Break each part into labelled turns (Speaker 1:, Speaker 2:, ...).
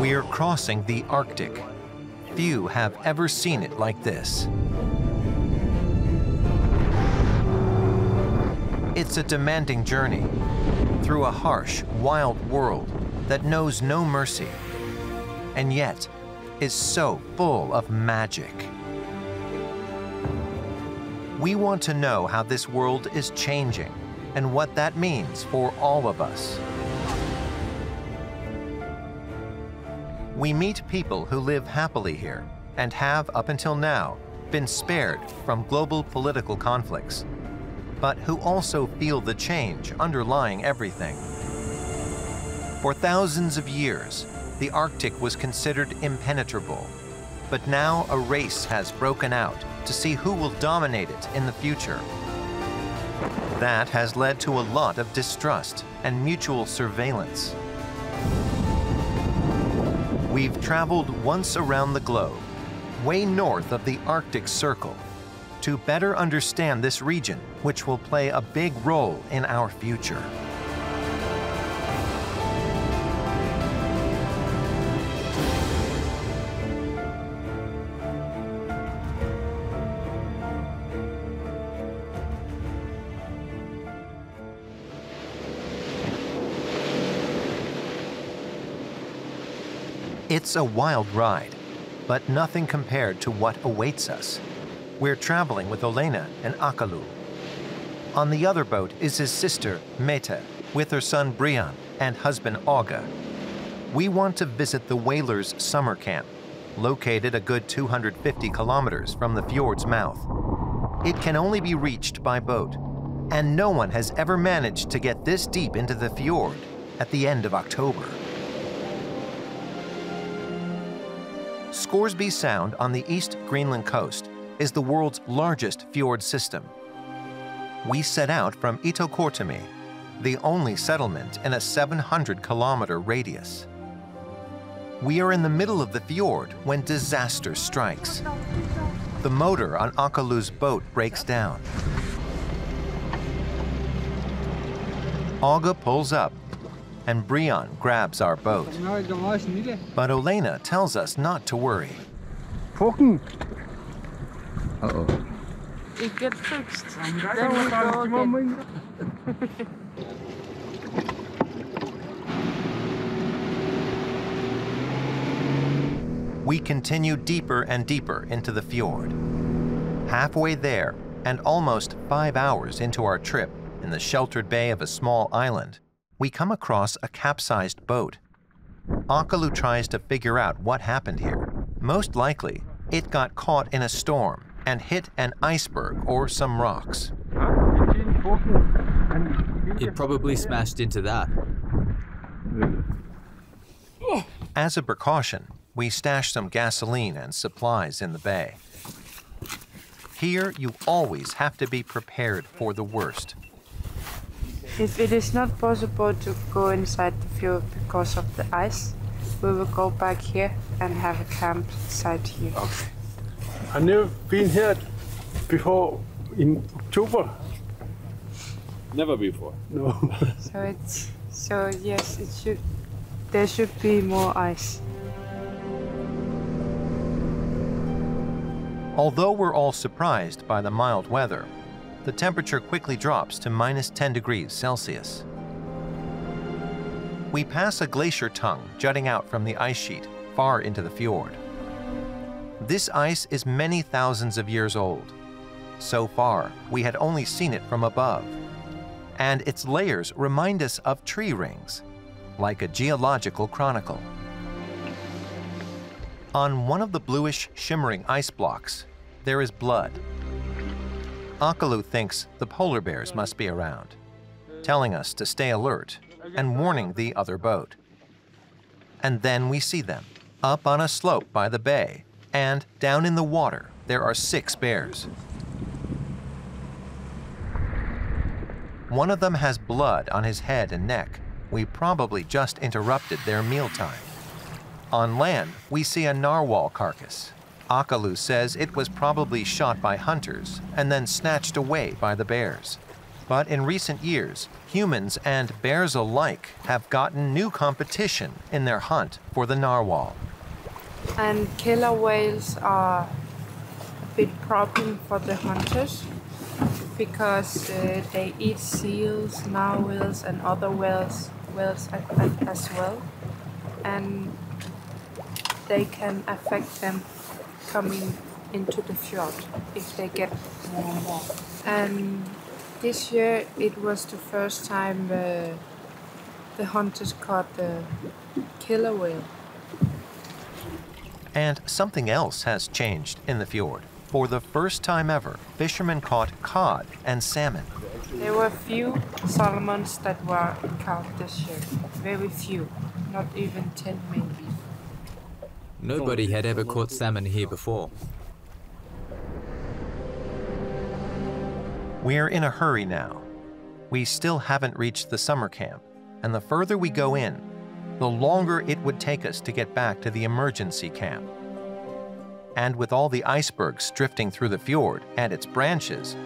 Speaker 1: We're crossing the Arctic. Few have ever seen it like this. It's a demanding journey through a harsh, wild world that knows no mercy, and yet is so full of magic. We want to know how this world is changing and what that means for all of us. We meet people who live happily here and have, up until now, been spared from global political conflicts, but who also feel the change underlying everything. For thousands of years, the Arctic was considered impenetrable, but now a race has broken out to see who will dominate it in the future. That has led to a lot of distrust and mutual surveillance. We've traveled once around the globe, way north of the Arctic Circle, to better understand this region, which will play a big role in our future. It's a wild ride, but nothing compared to what awaits us. We're traveling with Olena and Akalu. On the other boat is his sister, Meta, with her son Brian and husband Auga. We want to visit the whalers' summer camp, located a good 250 kilometers from the fjord's mouth. It can only be reached by boat, and no one has ever managed to get this deep into the fjord at the end of October. Scoresby Sound on the East Greenland coast is the world's largest fjord system. We set out from Itokortami, the only settlement in a 700-kilometer radius. We are in the middle of the fjord when disaster strikes. The motor on Akalu's boat breaks down. Auga pulls up, and Brian grabs our boat. But Olena tells us not to worry.
Speaker 2: Uh-oh.
Speaker 3: It gets fixed. Then we go again.
Speaker 1: We continue deeper and deeper into the fjord. Halfway there, and almost 5 hours into our trip in the sheltered bay of a small island, we come across a capsized boat. Akalu tries to figure out what happened here. Most likely, it got caught in a storm and hit an iceberg or some rocks.
Speaker 4: It probably smashed into that.
Speaker 1: As a precaution, we stash some gasoline and supplies in the bay. Here, you always have to be prepared for the worst.
Speaker 3: If it is not possible to go inside the fjord because of the ice, we will go back here and have a campsite here.
Speaker 2: Okay. I've never been here before in October.
Speaker 5: Never before.
Speaker 2: No.
Speaker 3: Yes, there should be more ice.
Speaker 1: Although we're all surprised by the mild weather, the temperature quickly drops to minus 10 degrees Celsius. We pass a glacier tongue jutting out from the ice sheet far into the fjord. This ice is many thousands of years old. So far, we had only seen it from above, and its layers remind us of tree rings, like a geological chronicle. On one of the bluish, shimmering ice blocks, there is blood. Akalu thinks the polar bears must be around, telling us to stay alert and warning the other boat. And then we see them, up on a slope by the bay, and down in the water, there are 6 bears. One of them has blood on his head and neck. We probably just interrupted their mealtime. On land, we see a narwhal carcass. Akalu says it was probably shot by hunters and then snatched away by the bears. But in recent years, humans and bears alike have gotten new competition in their hunt for the narwhal.
Speaker 3: And killer whales are a big problem for the hunters because they eat seals, narwhals, and other whales as well. And they can affect them coming into the fjord if they get more and more. And this year it was the first time the hunters caught the killer whale.
Speaker 1: And something else has changed in the fjord. For the first time ever, fishermen caught cod and salmon.
Speaker 3: There were few salmons that were caught this year. Very few, not even 10 maybe.
Speaker 4: Nobody had ever caught salmon here before.
Speaker 1: We're in a hurry now. We still haven't reached the summer camp, and the further we go in, the longer it would take us to get back to the emergency camp. And with all the icebergs drifting through the fjord and its branches,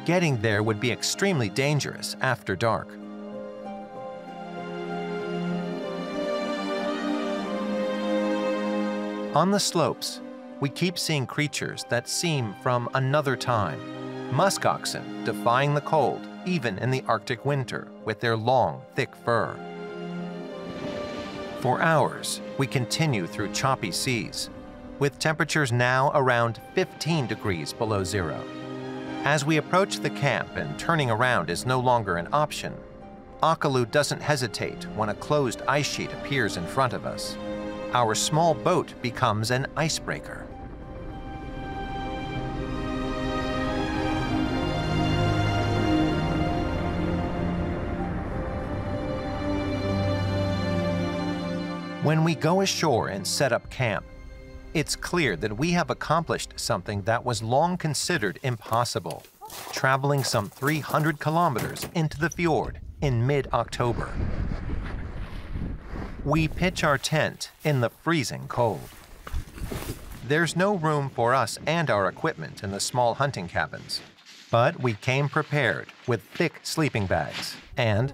Speaker 1: getting there would be extremely dangerous after dark. On the slopes, we keep seeing creatures that seem from another time. Musk oxen defying the cold, even in the Arctic winter, with their long, thick fur. For hours, we continue through choppy seas, with temperatures now around 15 degrees below zero. As we approach the camp and turning around is no longer an option, Akalu doesn't hesitate when a closed ice sheet appears in front of us. Our small boat becomes an icebreaker. When we go ashore and set up camp, it's clear that we have accomplished something that was long considered impossible, traveling some 300 kilometers into the fjord in mid-October. We pitch our tent in the freezing cold. There's no room for us and our equipment in the small hunting cabins, but we came prepared with thick sleeping bags and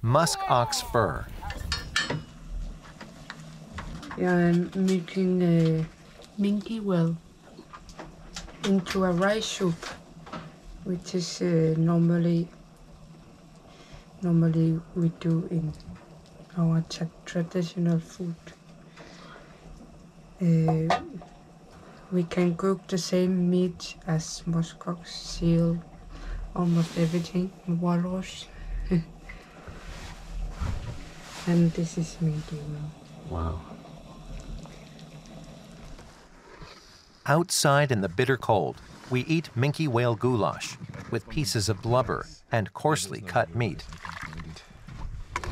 Speaker 1: musk ox fur.
Speaker 3: I'm making a minke well into a rice soup, which is normally we do in our traditional food. We can cook the same meat as muskox, seal, almost everything, walrus. And this is minke well.
Speaker 1: Wow. Outside in the bitter cold, we eat minke whale goulash with pieces of blubber and coarsely cut meat.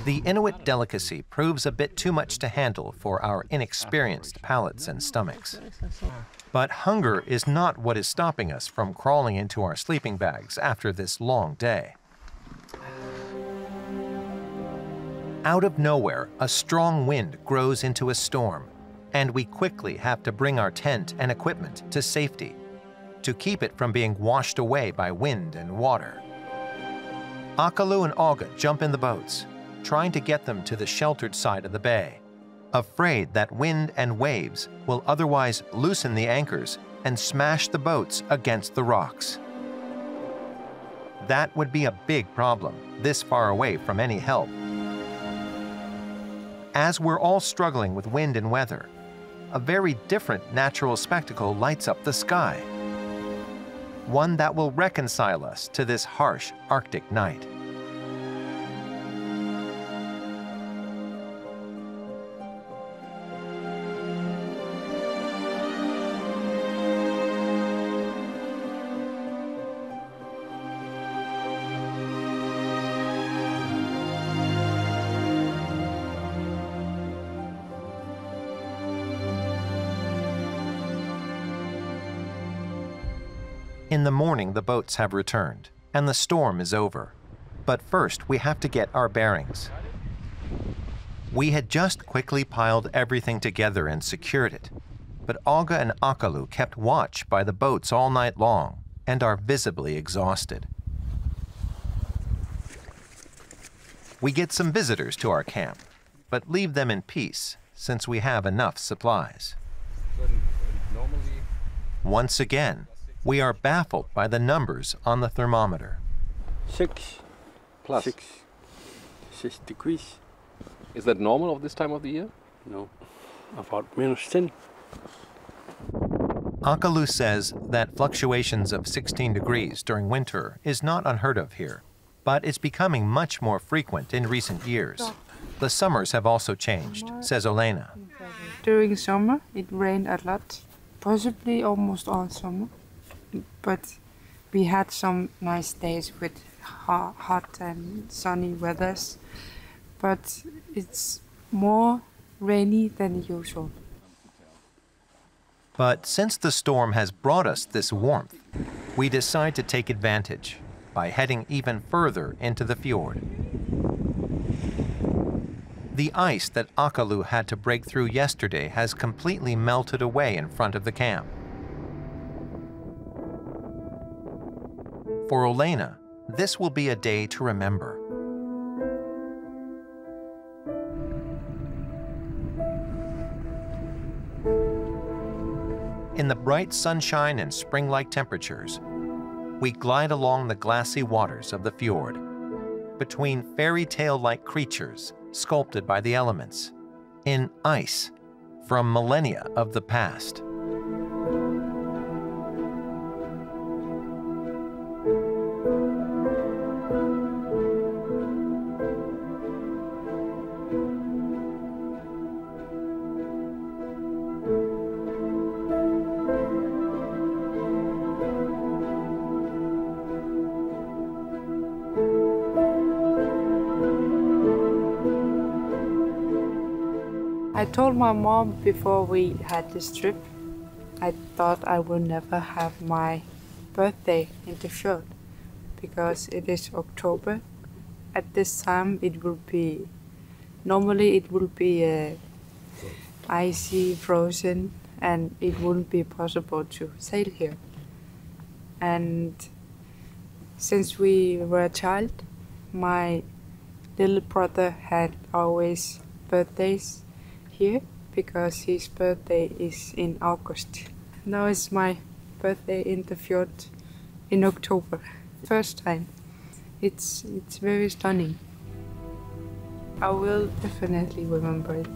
Speaker 1: The Inuit delicacy proves a bit too much to handle for our inexperienced palates and stomachs. But hunger is not what is stopping us from crawling into our sleeping bags after this long day. Out of nowhere, a strong wind grows into a storm, and we quickly have to bring our tent and equipment to safety to keep it from being washed away by wind and water. Akalu and Olga jump in the boats, trying to get them to the sheltered side of the bay, afraid that wind and waves will otherwise loosen the anchors and smash the boats against the rocks. That would be a big problem, this far away from any help. As we're all struggling with wind and weather, a very different natural spectacle lights up the sky. One that will reconcile us to this harsh Arctic night. In the morning, the boats have returned, and the storm is over. But first, we have to get our bearings. We had just quickly piled everything together and secured it, but Olga and Akalu kept watch by the boats all night long and are visibly exhausted. We get some visitors to our camp, but leave them in peace since we have enough supplies. Once again, we are baffled by the numbers on the thermometer.
Speaker 2: 6
Speaker 5: Plus.
Speaker 2: 6 degrees.
Speaker 5: Is that normal of this time of the year?
Speaker 2: No, about -10.
Speaker 1: Akalu says that fluctuations of 16 degrees during winter is not unheard of here, but it's becoming much more frequent in recent years. The summers have also changed, says Olena.
Speaker 3: During summer, it rained a lot, possibly almost all summer. But we had some nice days with hot and sunny weathers. But it's more rainy than usual.
Speaker 1: But since the storm has brought us this warmth, we decide to take advantage by heading even further into the fjord. The ice that Akalu had to break through yesterday has completely melted away in front of the camp. For Olena, this will be a day to remember. In the bright sunshine and spring-like temperatures, we glide along the glassy waters of the fjord, between fairy tale-like creatures sculpted by the elements, in ice from millennia of the past.
Speaker 3: I told my mom before we had this trip, I thought I would never have my birthday in the fjord because it is October. At this time normally it will be icy, frozen, and it wouldn't be possible to sail here. And since we were a child, my little brother had always birthdays here because his birthday is in August. Now it's my birthday in the fjord in October. First time. It's very stunning. I will definitely remember it.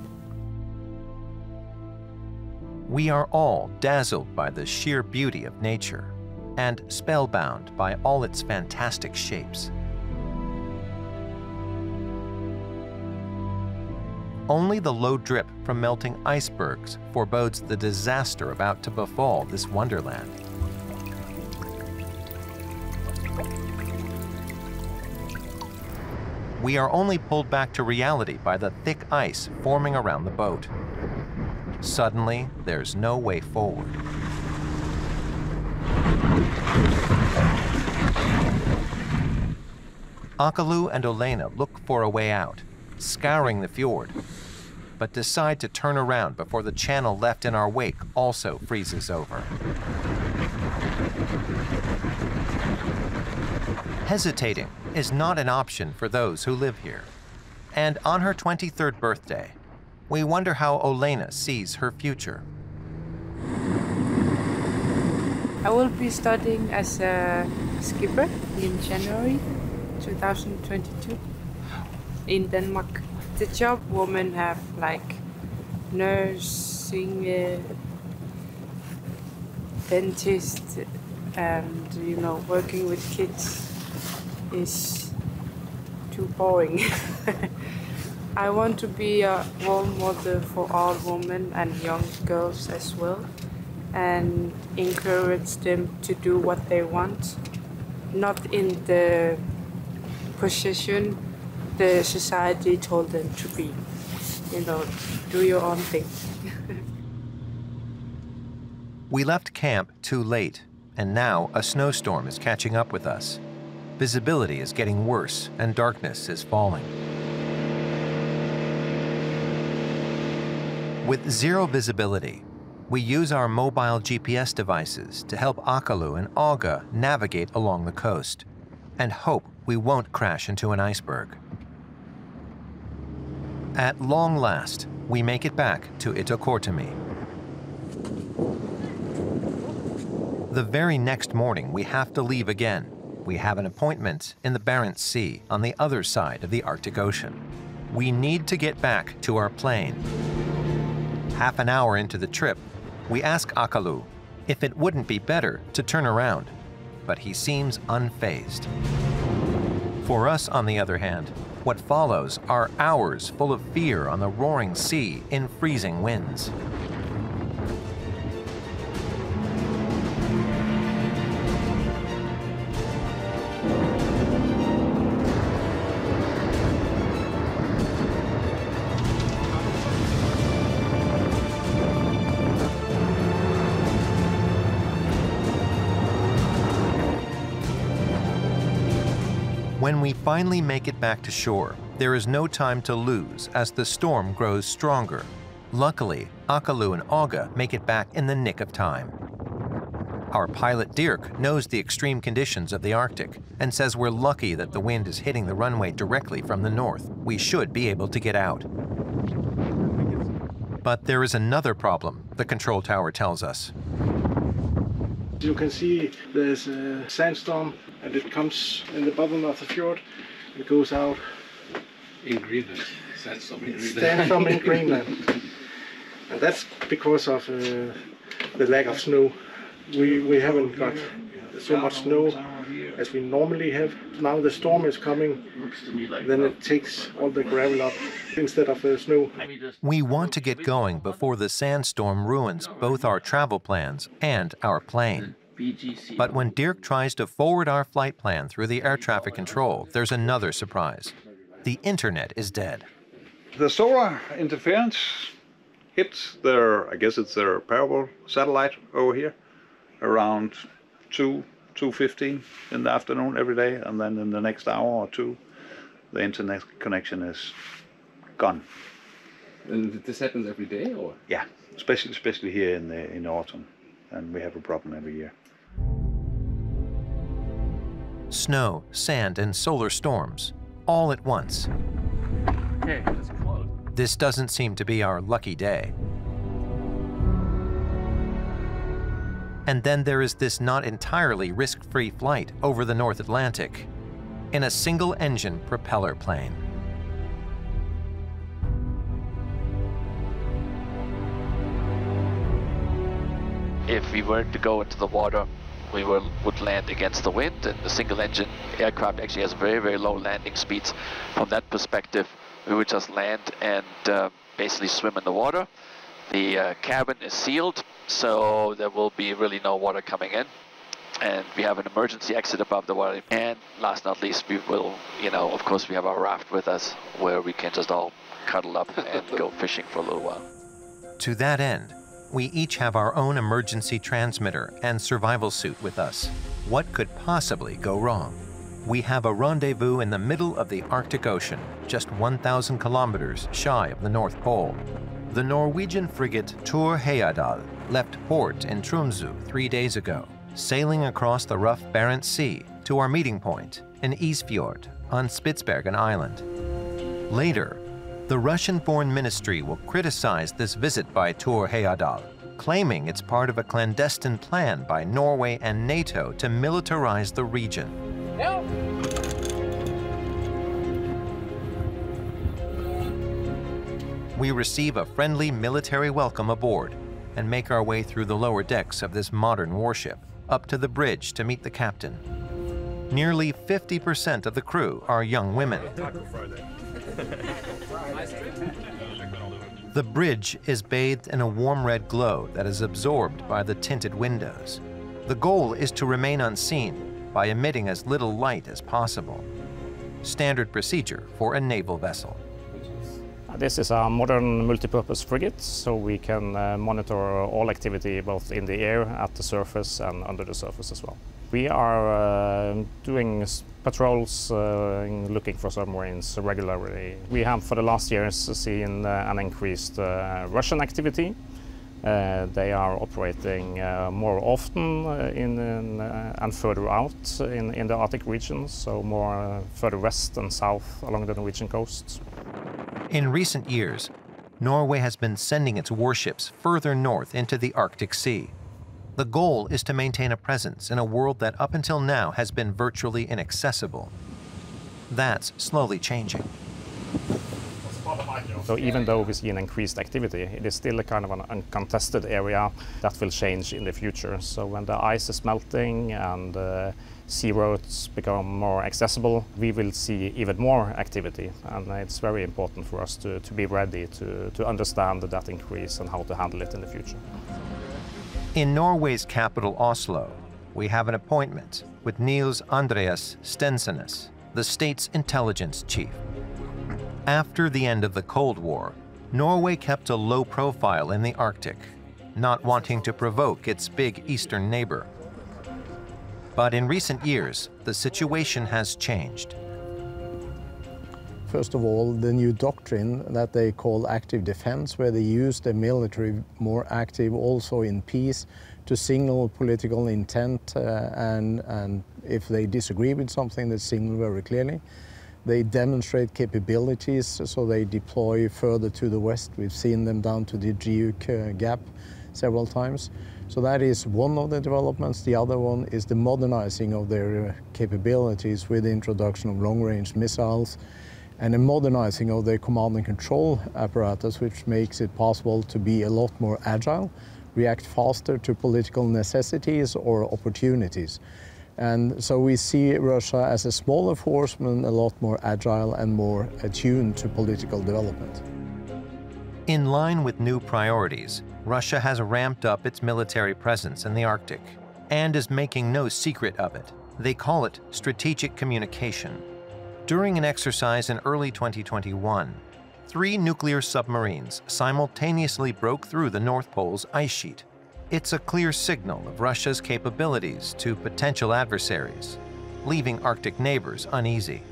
Speaker 1: We are all dazzled by the sheer beauty of nature and spellbound by all its fantastic shapes. Only the low drip from melting icebergs forebodes the disaster about to befall this wonderland. We are only pulled back to reality by the thick ice forming around the boat. Suddenly, there's no way forward. Akalu and Olena look for a way out, scouring the fjord, but decide to turn around before the channel left in our wake also freezes over. Hesitating is not an option for those who live here. And on her 23rd birthday, we wonder how Olena sees her future.
Speaker 3: I will be studying as a skipper in January 2022 in Denmark. The job women have like nursing, dentist, and working with kids is too boring. I want to be a role model for all women and young girls as well, and encourage them to do what they want, not in the position the society told them to be. Do your own thing.
Speaker 1: We left camp too late, and now a snowstorm is catching up with us. Visibility is getting worse and darkness is falling. With zero visibility, we use our mobile GPS devices to help Akalu and Olga navigate along the coast and hope we won't crash into an iceberg. At long last, we make it back to Itokortami. The very next morning, we have to leave again. We have an appointment in the Barents Sea on the other side of the Arctic Ocean. We need to get back to our plane. Half an hour into the trip, we ask Akalu if it wouldn't be better to turn around, but he seems unfazed. For us, on the other hand, what follows are hours full of fear on the roaring sea in freezing winds. When we finally make it back to shore, there is no time to lose as the storm grows stronger. Luckily, Akalu and Auga make it back in the nick of time. Our pilot Dirk knows the extreme conditions of the Arctic and says we're lucky that the wind is hitting the runway directly from the north. We should be able to get out. But there is another problem, the control tower tells us.
Speaker 2: You can see there's a sandstorm and it comes in the bottom of the fjord. It goes out
Speaker 5: In Greenland. Sandstorm in Greenland.
Speaker 2: Sandstorm in Greenland. And that's because of the lack of snow. We haven't got so much snow as we normally have. Now the storm is coming, then it takes all the gravel up instead of the snow.
Speaker 1: We want to get going before the sandstorm ruins both our travel plans and our plane. But when Dirk tries to forward our flight plan through the air traffic control, there's another surprise. The internet is dead.
Speaker 6: The solar interference hits their, I guess it's their parabol satellite over here, around 2:15 in the afternoon every day, and then in the next hour or two, the internet connection is gone.
Speaker 5: And this happens every day, or?
Speaker 6: Yeah, especially here in autumn, and we have a problem every year.
Speaker 1: Snow, sand, and solar storms, all at once. This doesn't seem to be our lucky day. And then there is this not entirely risk-free flight over the North Atlantic in a single-engine propeller plane.
Speaker 7: If we were to go into the water, we would land against the wind, and the single-engine aircraft actually has very, very low landing speeds. From that perspective, we would just land and basically swim in the water. The cabin is sealed, so there will be really no water coming in. And we have an emergency exit above the water. And last but not least, we will, of course, we have our raft with us where we can just all cuddle up and go fishing for a little while.
Speaker 1: To that end, we each have our own emergency transmitter and survival suit with us. What could possibly go wrong? We have a rendezvous in the middle of the Arctic Ocean, just 1,000 kilometers shy of the North Pole. The Norwegian frigate Thor Heyerdahl left port in Tromsø 3 days ago, sailing across the rough Barents Sea to our meeting point in Isfjord on Spitsbergen Island. Later, the Russian Foreign Ministry will criticize this visit by Thor Heyerdahl, claiming it's part of a clandestine plan by Norway and NATO to militarize the region.
Speaker 8: Help!
Speaker 1: We receive a friendly military welcome aboard and make our way through the lower decks of this modern warship up to the bridge to meet the captain. Nearly 50% of the crew are young women. The bridge is bathed in a warm red glow that is absorbed by the tinted windows. The goal is to remain unseen by emitting as little light as possible. Standard procedure for a naval vessel.
Speaker 8: This is a modern multipurpose frigate, so we can monitor all activity both in the air, at the surface and under the surface as well. We are doing patrols, looking for submarines regularly. We have for the last years seen an increased Russian activity. They are operating more often and further out in the Arctic region, so more further west and south along the Norwegian coast.
Speaker 1: In recent years, Norway has been sending its warships further north into the Arctic Sea. The goal is to maintain a presence in a world that up until now has been virtually inaccessible. That's slowly changing.
Speaker 8: So even though we see an increased activity, it is still a kind of an uncontested area that will change in the future. So when the ice is melting and sea roads become more accessible, we will see even more activity. And it's very important for us to be ready to understand that increase and how to handle it in the future.
Speaker 1: In Norway's capital, Oslo, we have an appointment with Niels Andreas Stensenes, the state's intelligence chief. After the end of the Cold War, Norway kept a low profile in the Arctic, not wanting to provoke its big eastern neighbor. But in recent years, the situation has changed.
Speaker 9: First of all, the new doctrine that they call active defense, where they use the military more active also in peace to signal political intent and if they disagree with something, they signal very clearly. They demonstrate capabilities, so they deploy further to the west. We've seen them down to the Giuk Gap several times. So that is one of the developments. The other one is the modernizing of their capabilities with the introduction of long-range missiles and a modernizing of their command and control apparatus, which makes it possible to be a lot more agile, react faster to political necessities or opportunities. And so we see Russia as a smaller force, but a lot more agile and more attuned to political development.
Speaker 1: In line with new priorities, Russia has ramped up its military presence in the Arctic and is making no secret of it. They call it strategic communication. During an exercise in early 2021, 3 nuclear submarines simultaneously broke through the North Pole's ice sheet. It's a clear signal of Russia's capabilities to potential adversaries, leaving Arctic neighbors uneasy.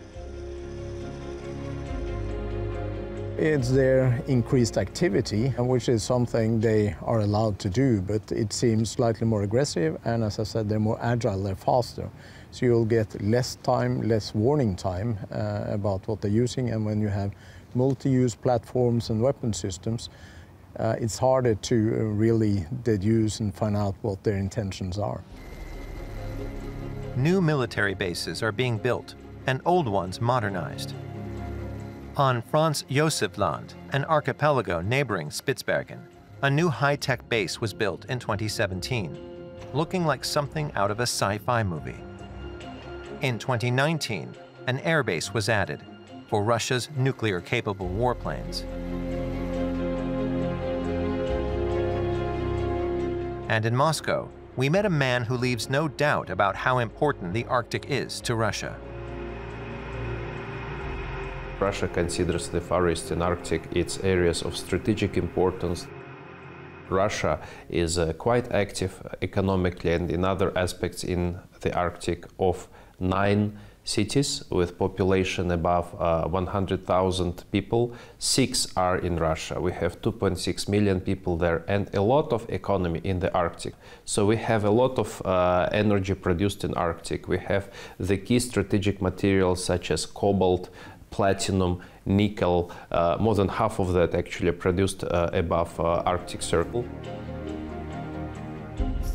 Speaker 9: It's their increased activity, which is something they are allowed to do, but it seems slightly more aggressive, and as I said, they're more agile, they're faster. So you'll get less time, less warning time about what they're using, and when you have multi-use platforms and weapon systems, it's harder to really deduce and find out what their intentions are.
Speaker 1: New military bases are being built and old ones modernized. On Franz Josef Land, an archipelago neighboring Spitsbergen, a new high-tech base was built in 2017, looking like something out of a sci-fi movie. In 2019, an airbase was added for Russia's nuclear-capable warplanes. And in Moscow, we met a man who leaves no doubt about how important the Arctic is to Russia.
Speaker 10: Russia considers the Far Eastern Arctic its areas of strategic importance. Russia is quite active economically and in other aspects in the Arctic. Of 9 cities with population above 100,000 people, 6 are in Russia. We have 2.6 million people there and a lot of economy in the Arctic. So we have a lot of energy produced in Arctic. We have the key strategic materials such as cobalt, platinum, nickel, more than half of that actually produced above Arctic Circle.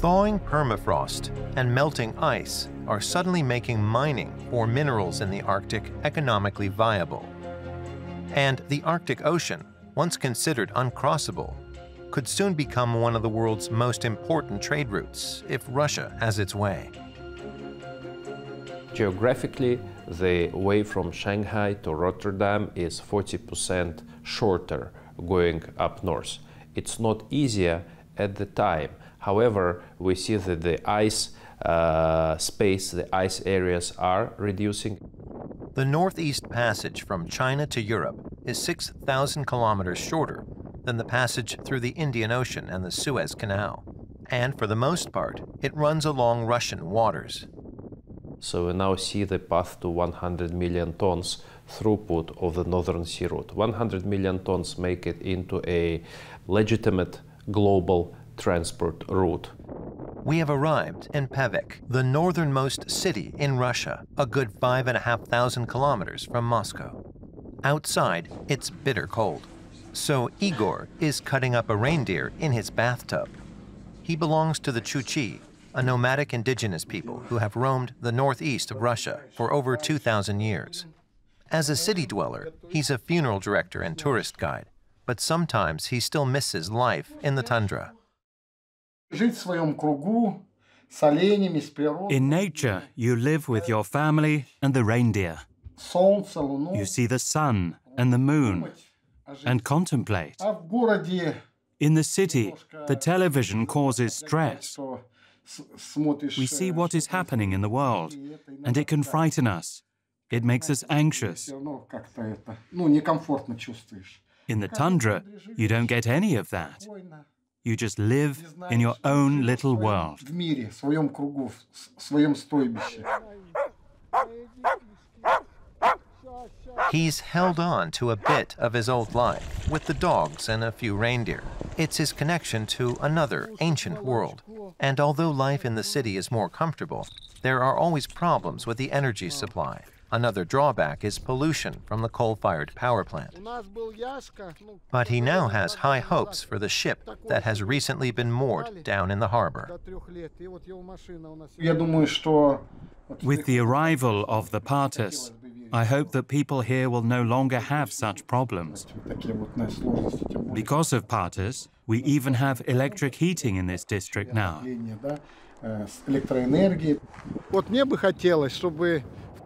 Speaker 1: Thawing permafrost and melting ice are suddenly making mining for minerals in the Arctic economically viable. And the Arctic Ocean, once considered uncrossable, could soon become one of the world's most important trade routes if Russia has its way.
Speaker 10: Geographically, the way from Shanghai to Rotterdam is 40% shorter going up north. It's not easier at the time. However, we see that the ice space, the ice areas are reducing.
Speaker 1: The Northeast Passage from China to Europe is 6,000 kilometers shorter than the passage through the Indian Ocean and the Suez Canal. And for the most part, it runs along Russian waters.
Speaker 10: So we now see the path to 100 million tons throughput of the Northern Sea Route. 100 million tons make it into a legitimate global transport route.
Speaker 1: We have arrived in Pevek, the northernmost city in Russia, a good 5,500 kilometers from Moscow. Outside, it's bitter cold. So Igor is cutting up a reindeer in his bathtub. He belongs to the Chuchi, a nomadic indigenous people who have roamed the northeast of Russia for over 2,000 years. As a city dweller, he's a funeral director and tourist guide, but sometimes he still misses life in the tundra.
Speaker 11: In nature, you live with your family and the reindeer. You see the sun and the moon and contemplate. In the city, the television causes stress. We see what is happening in the world, and it can frighten us. It makes us anxious. In the tundra, you don't get any of that. You just live in your own little world.
Speaker 1: He's held on to a bit of his old life with the dogs and a few reindeer. It's his connection to another ancient world. And although life in the city is more comfortable, there are always problems with the energy supply. Another drawback is pollution from the coal-fired power plant. But he now has high hopes for the ship that has recently been moored down in the harbor.
Speaker 11: With the arrival of the Partas, I hope that people here will no longer have such problems. Because of Partas, we even have electric heating in this district now.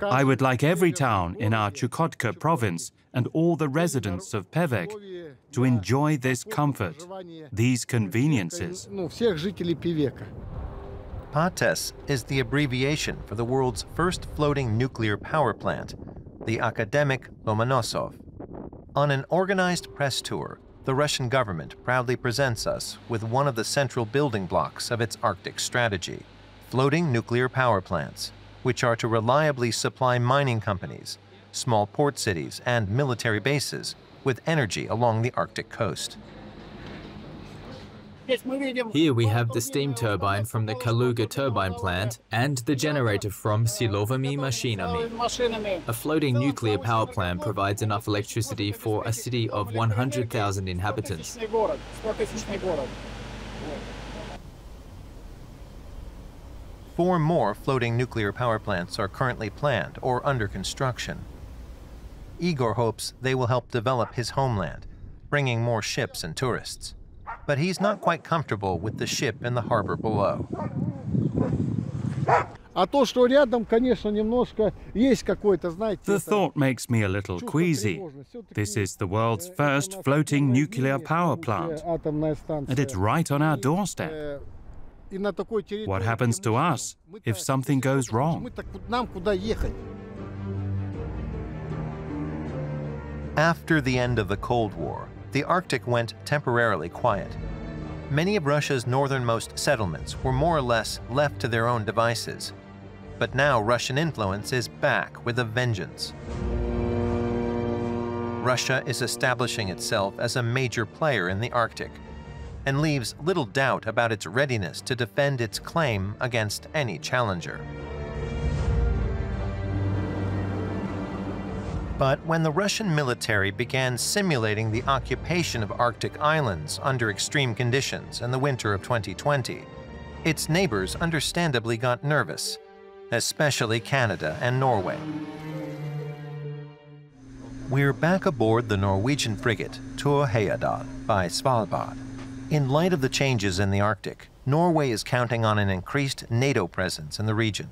Speaker 11: I would like every town in our Chukotka province and all the residents of Pevek to enjoy this comfort, these conveniences.
Speaker 1: PATES is the abbreviation for the world's first floating nuclear power plant, the academic Lomonosov. On an organized press tour, the Russian government proudly presents us with one of the central building blocks of its Arctic strategy, floating nuclear power plants, which are to reliably supply mining companies, small port cities, and military bases with energy along the Arctic coast.
Speaker 4: Here we have the steam turbine from the Kaluga turbine plant and the generator from Silovami Mashinami. A floating nuclear power plant provides enough electricity for a city of 100,000 inhabitants.
Speaker 1: 4 more floating nuclear power plants are currently planned or under construction. Igor hopes they will help develop his homeland, bringing more ships and tourists. But he's not quite comfortable with the ship in the harbor below.
Speaker 11: The thought makes me a little queasy. This is the world's first floating nuclear power plant, and it's right on our doorstep. What happens to us if something goes wrong?
Speaker 1: After the end of the Cold War, the Arctic went temporarily quiet. Many of Russia's northernmost settlements were more or less left to their own devices. But now Russian influence is back with a vengeance. Russia is establishing itself as a major player in the Arctic and leaves little doubt about its readiness to defend its claim against any challenger. But when the Russian military began simulating the occupation of Arctic islands under extreme conditions in the winter of 2020, its neighbors understandably got nervous, especially Canada and Norway. We're back aboard the Norwegian frigate Thor Heyerdahl by Svalbard. In light of the changes in the Arctic, Norway is counting on an increased NATO presence in the region.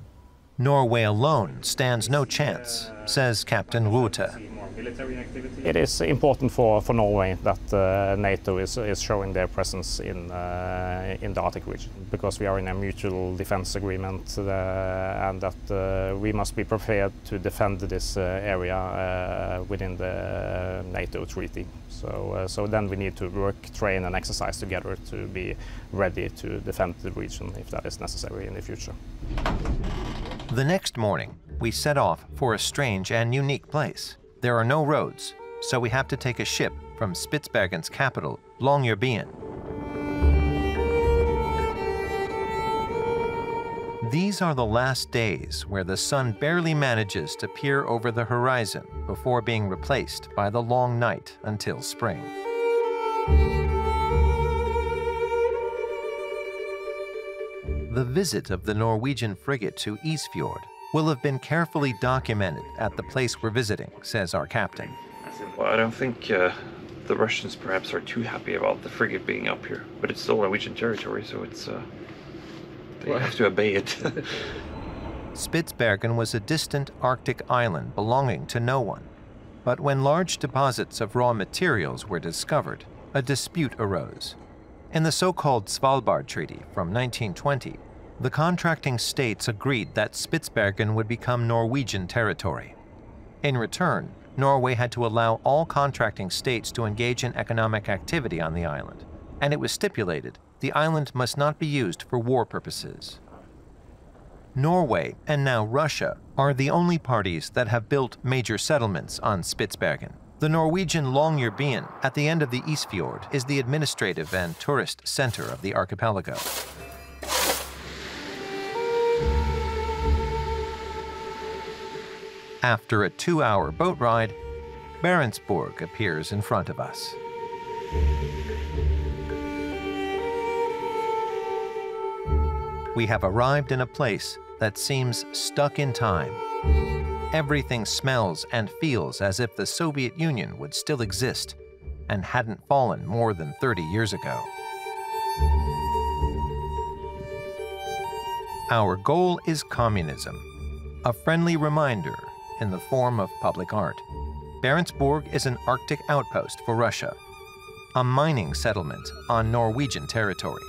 Speaker 1: Norway alone stands no chance, says Captain Rute.
Speaker 8: It is important for Norway that NATO is showing their presence in the Arctic region, because we are in a mutual defense agreement and that we must be prepared to defend this area within the NATO treaty. So then we need to work, train and exercise together to be ready to defend the region if that is necessary in the future.
Speaker 1: The next morning, we set off for a strange and unique place. There are no roads, so we have to take a ship from Spitsbergen's capital, Longyearbyen. These are the last days where the sun barely manages to peer over the horizon before being replaced by the long night until spring. The visit of the Norwegian frigate to Isfjord will have been carefully documented at the place we're visiting, says our captain.
Speaker 12: Well, I don't think the Russians perhaps are too happy about the frigate being up here, but it's still Norwegian territory, so it's they have to obey it.
Speaker 1: Spitsbergen was a distant Arctic island belonging to no one. But when large deposits of raw materials were discovered, a dispute arose. In the so-called Svalbard Treaty from 1920, the contracting states agreed that Spitsbergen would become Norwegian territory. In return, Norway had to allow all contracting states to engage in economic activity on the island, and it was stipulated the island must not be used for war purposes. Norway, and now Russia, are the only parties that have built major settlements on Spitsbergen. The Norwegian Longyearbyen at the end of the Isfjord is the administrative and tourist center of the archipelago. After a 2-hour boat ride, Barentsburg appears in front of us. We have arrived in a place that seems stuck in time. Everything smells and feels as if the Soviet Union would still exist and hadn't fallen more than 30 years ago. Our goal is communism, a friendly reminder in the form of public art. Barentsburg is an Arctic outpost for Russia, a mining settlement on Norwegian territory.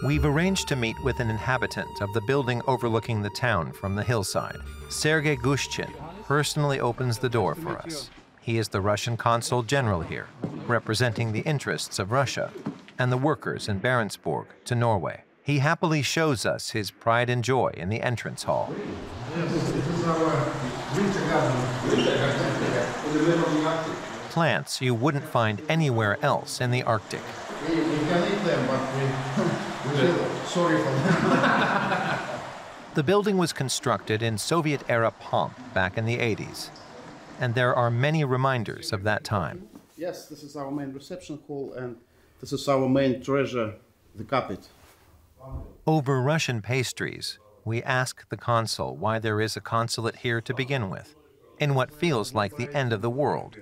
Speaker 1: We've arranged to meet with an inhabitant of the building overlooking the town from the hillside. Sergei Gushchin personally opens the door for us. He is the Russian consul general here, representing the interests of Russia and the workers in Barentsburg to Norway. He happily shows us his pride and joy in the entrance hall.
Speaker 2: Yes, this is our winter garden.
Speaker 1: Plants you wouldn't find anywhere else in the Arctic.
Speaker 2: We can eat them, but we feel sorry for them.
Speaker 1: The building was constructed in Soviet-era pomp back in the 80s, and there are many reminders of that time.
Speaker 2: Yes, this is our main reception hall, and this is our main treasure, the carpet.
Speaker 1: Over Russian pastries, we ask the consul why there is a consulate here to begin with, in what feels like the end of the world,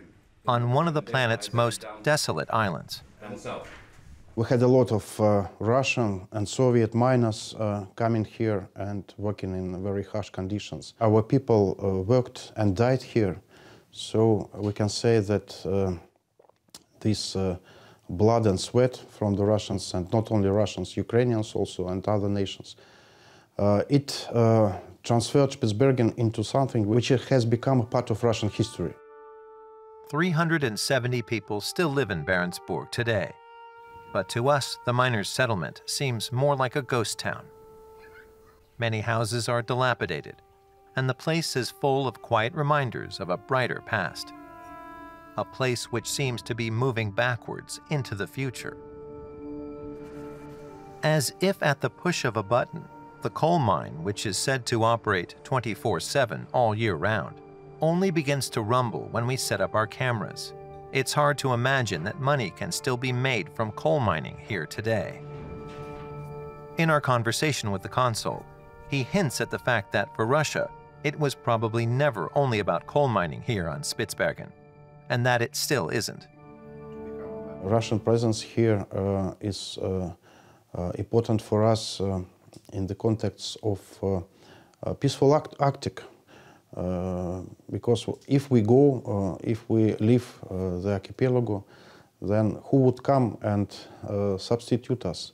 Speaker 1: on one of the planet's most desolate islands.
Speaker 13: We had a lot of Russian and Soviet miners coming here and working in very harsh conditions. Our people worked and died here, so we can say that this blood and sweat from the Russians, and not only Russians, Ukrainians also, and other nations, it transferred Spitsbergen into something which has become a part of Russian history.
Speaker 1: 370 people still live in Barentsburg today. But to us, the miners' settlement seems more like a ghost town. Many houses are dilapidated, and the place is full of quiet reminders of a brighter past. A place which seems to be moving backwards into the future. As if at the push of a button, the coal mine, which is said to operate 24/7 all year round, only begins to rumble when we set up our cameras. It's hard to imagine that money can still be made from coal mining here today. In our conversation with the consul, he hints at the fact that for Russia, it was probably never only about coal mining here on Spitsbergen, and that it still isn't.
Speaker 13: Russian presence here is important for us in the context of peaceful Arctic. Because if we go, if we leave the archipelago, then who would come and substitute us?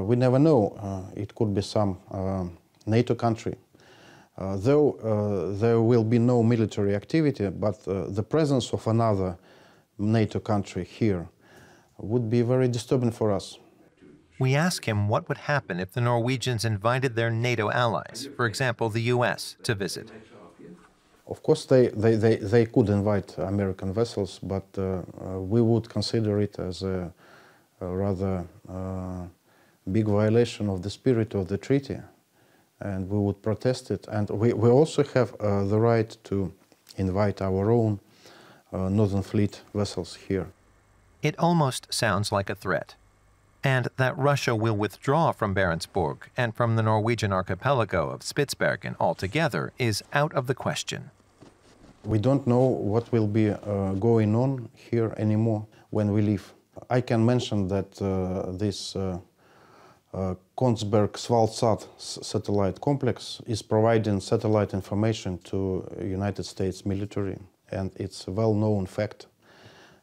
Speaker 13: We never know. It could be some NATO country. Though there will be no military activity, but the presence of another NATO country here would be very disturbing for us.
Speaker 1: We ask him what would happen if the Norwegians invited their NATO allies, for example, the US, to visit.
Speaker 13: Of course, they could invite American vessels, but we would consider it as a rather big violation of the spirit of the treaty, and we would protest it. And we also have the right to invite our own Northern Fleet vessels here.
Speaker 1: It almost sounds like a threat, and that Russia will withdraw from Barentsburg and from the Norwegian archipelago of Spitsbergen altogether is out of the question.
Speaker 13: We don't know what will be going on here anymore when we leave. I can mention that this Kongsberg-Svalbard satellite complex is providing satellite information to United States military, and it's a well-known fact.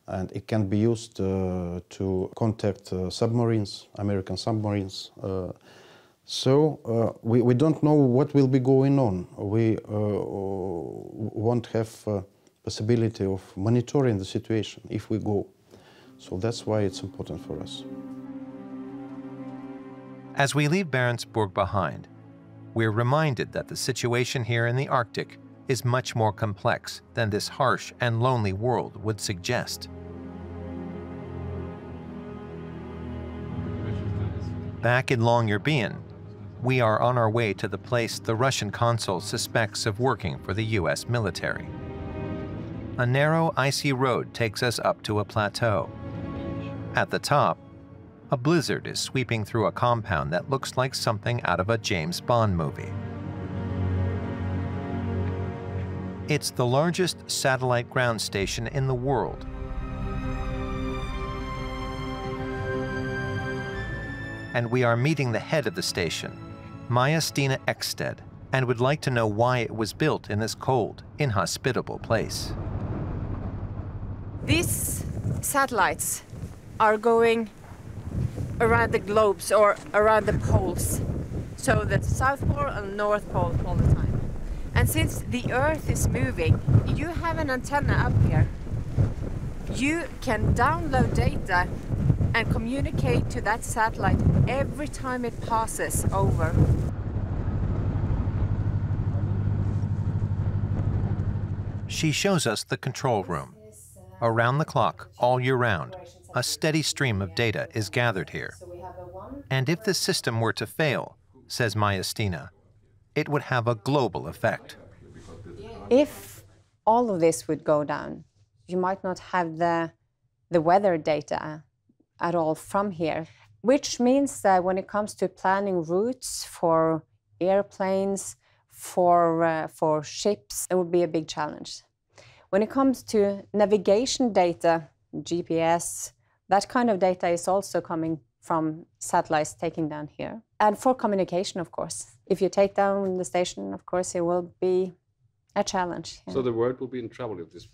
Speaker 13: And it can be used to contact submarines, American submarines. So we don't know what will be going on. We won't have possibility of monitoring the situation if we go. So that's why it's important for us.
Speaker 1: As we leave Barentsburg behind, we're reminded that the situation here in the Arctic is much more complex than this harsh and lonely world would suggest. Back in Longyearbyen, we are on our way to the place the Russian consul suspects of working for the US military. A narrow, icy road takes us up to a plateau. At the top, a blizzard is sweeping through a compound that looks like something out of a James Bond movie. It's the largest satellite ground station in the world. And we are meeting the head of the station, Maja-Stina Eksted, and would like to know why it was built in this cold, inhospitable place.
Speaker 14: These satellites are going around the globes or around the poles, so the South Pole and North Pole all the time. And since the Earth is moving, you have an antenna up here. You can download data and communicate to that satellite every time it passes over.
Speaker 1: She shows us the control room. Around the clock, all year round, a steady stream of data is gathered here. And if the system were to fail, says Maja-Stina, it would have a global effect.
Speaker 15: If all of this would go down, you might not have the weather data at all from here, which means that when it comes to planning routes for airplanes, for ships, it would be a big challenge. When it comes to navigation data, GPS, that kind of data is also coming from satellites taken down here. And for communication, of course. If you take down the station, of course, it will be a challenge.
Speaker 5: So the world will be in trouble if this...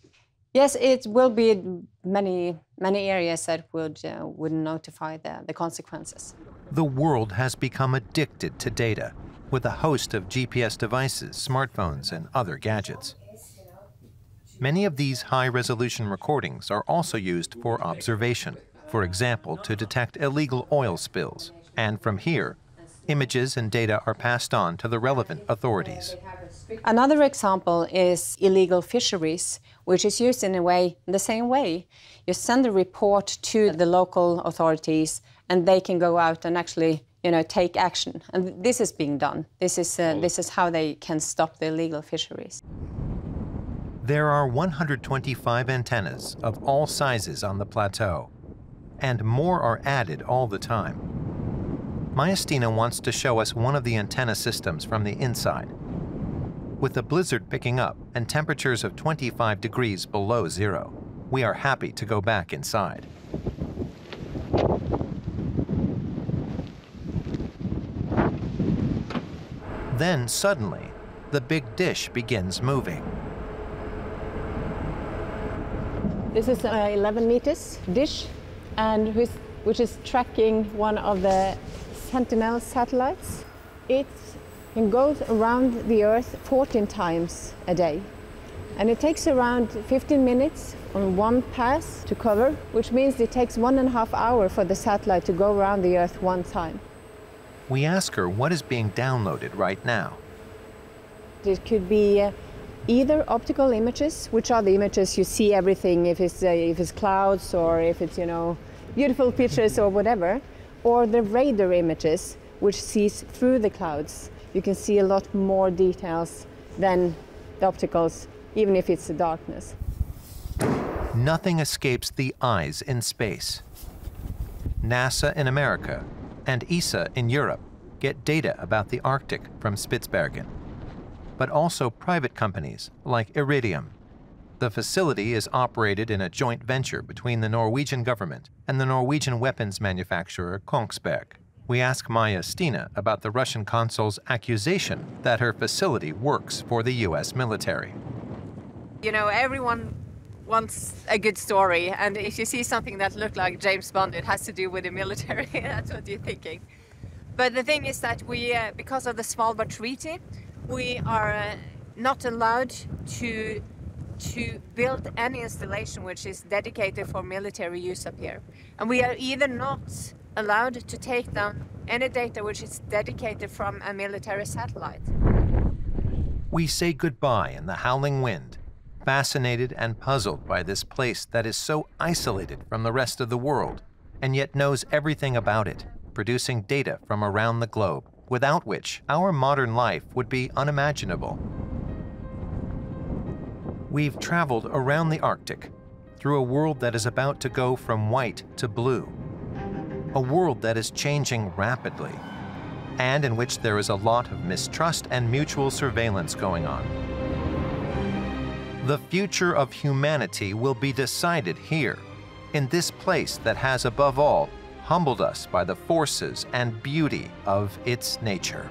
Speaker 15: Yes, it will be many areas that would notify the consequences.
Speaker 1: The world has become addicted to data, with a host of GPS devices, smartphones, and other gadgets. Many of these high-resolution recordings are also used for observation, for example, to detect illegal oil spills. And from here, images and data are passed on to the relevant authorities.
Speaker 15: Another example is illegal fisheries, which is used in the same way. You send a report to the local authorities, and they can go out and actually, take action. And this is being done. This is how they can stop the illegal fisheries.
Speaker 1: There are 125 antennas of all sizes on the plateau, and more are added all the time. Maja-Stina wants to show us one of the antenna systems from the inside. With the blizzard picking up and temperatures of 25 degrees below zero, we are happy to go back inside. Then suddenly, the big dish begins moving.
Speaker 15: This is an 11 meters dish, and which is tracking one of the Sentinel satellites. It can go around the Earth 14 times a day. And it takes around 15 minutes on one pass to cover, which means it takes 1.5 hours for the satellite to go around the Earth one time.
Speaker 1: We ask her what is being downloaded right now.
Speaker 15: It could be either optical images, which are the images you see everything, if it's clouds or if it's beautiful pictures or whatever, or the radar images, which sees through the clouds. You can see a lot more details than the opticals, even if it's the darkness.
Speaker 1: Nothing escapes the eyes in space. NASA in America and ESA in Europe get data about the Arctic from Spitsbergen, but also private companies like Iridium. The facility is operated in a joint venture between the Norwegian government and the Norwegian weapons manufacturer Kongsberg. We ask Maja Stina about the Russian consul's accusation that her facility works for the US military.
Speaker 14: You know, everyone wants a good story, and if you see something that looks like James Bond, it has to do with the military. That's what you're thinking. But the thing is that we, because of the Svalbard Treaty, we are not allowed to build any installation which is dedicated for military use up here. And we are either not allowed to take down any data which is dedicated from a military satellite.
Speaker 1: We say goodbye in the howling wind, fascinated and puzzled by this place that is so isolated from the rest of the world, and yet knows everything about it, producing data from around the globe, without which our modern life would be unimaginable. We've traveled around the Arctic, through a world that is about to go from white to blue, a world that is changing rapidly, and in which there is a lot of mistrust and mutual surveillance going on. The future of humanity will be decided here, in this place that has above all humbled us by the forces and beauty of its nature.